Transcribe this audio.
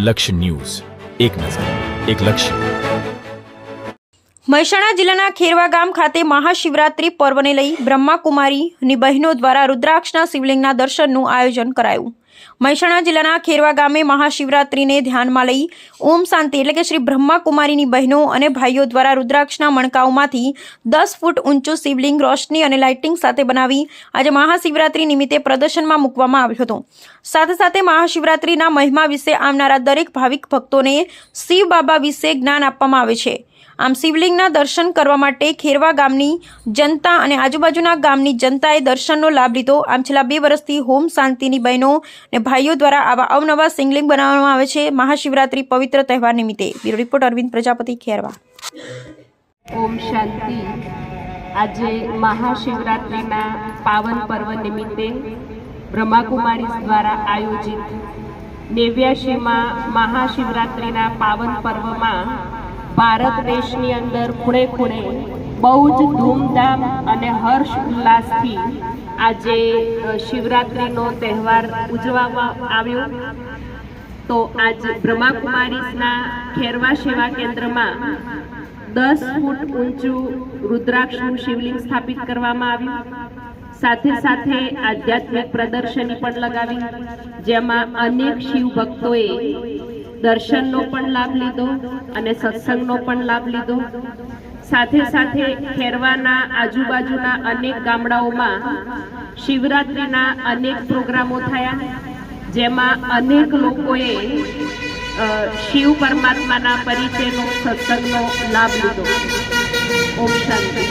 લક્ષ્ય ન્યૂઝ, એક નજર, એક લક્ષ્ય. મહેસાણા જિલ્લાના ખેરવા ગામ ખાતે મહાશિવરાત્રી પર્વને લઈ બ્રહ્માકુમારીની બહેનો દ્વારા રુદ્રાક્ષના શિવલિંગના દર્શનનું આયોજન કરાયું. મહેસાણા જિલ્લાના ખેરવા ગામે મહાશિવરાત્રીને ધ્યાનમાં લઈ ઓમ શાંતિ એટલે કે શ્રી બ્રહ્માકુમારીની બહેનો અને ભાઈઓ દ્વારા રુદ્રાક્ષના મણકાઓમાંથી 10 ફૂટ ઊંચું શિવલિંગ રોશની અને લાઇટિંગ સાથે બનાવી આજે મહાશિવરાત્રી નિમિત્તે પ્રદર્શનમાં મૂકવામાં આવ્યું હતું. સાથે સાથે મહાશિવરાત્રીના મહિમા વિશે આવનારા દરેક ભાવિક ભક્તોને શિવ બાબા વિશે જ્ઞાન આપવામાં આવે છે. આમ શિવલિંગના દર્શન કરવા માટે ખેરવા ગામની જનતા અને આજુબાજુના ગામની જનતાએ દર્શનનો લાભ લીધો. આમ છેલ્લા 2 વર્ષથી હોમ શાંતિની બહેનો અને ભાઈઓ દ્વારા આવા અવનવા શિવલિંગ બનાવવામાં આવે છે મહાશિવરાત્રી પવિત્ર તહેવાર નિમિત્તે. Bureau report Arvind Prajapati, Kherva. ઓમ શાંતિ. આજે મહાશિવરાત્રિના પાવન પર્વ નિમિત્તે બ્રહ્માકુમારી દ્વારા આયોજિત 89માં મહાશિવરાત્રિના પાવન પર્વમાં ભારત દેશની અંદર ખૂણે ખૂણે બહુ જ ધૂમધામ અને હર્ષ ઉલ્લાસથી આજે શિવરાત્રિનો તહેવાર ઉજવવામાં આવ્યો. તો આજે બ્રહ્માકુમારીસના ખેરવા સેવા કેન્દ્રમાં 10 ફૂટ ઊંચું રુદ્રાક્ષનું શિવલિંગ સ્થાપિત કરવામાં આવ્યું. સાથે સાથે આધ્યાત્મિક પ્રદર્શની પણ લગાવી, જેમાં અનેક શિવ ભક્તોએ દર્શનનો પણ લાભ લીધો અને સત્સંગનો પણ લાભ લીધો. સાથે સાથે ખેરવાના આજુબાજુના અનેક ગામડાઓમાં શિવરાત્રિના અનેક પ્રોગ્રામો થયા, જેમાં અનેક લોકોએ શિવ પરમાત્માના પરિચયનો સત્સંગનો લાભ લીધો. ઓમ શાંતિ.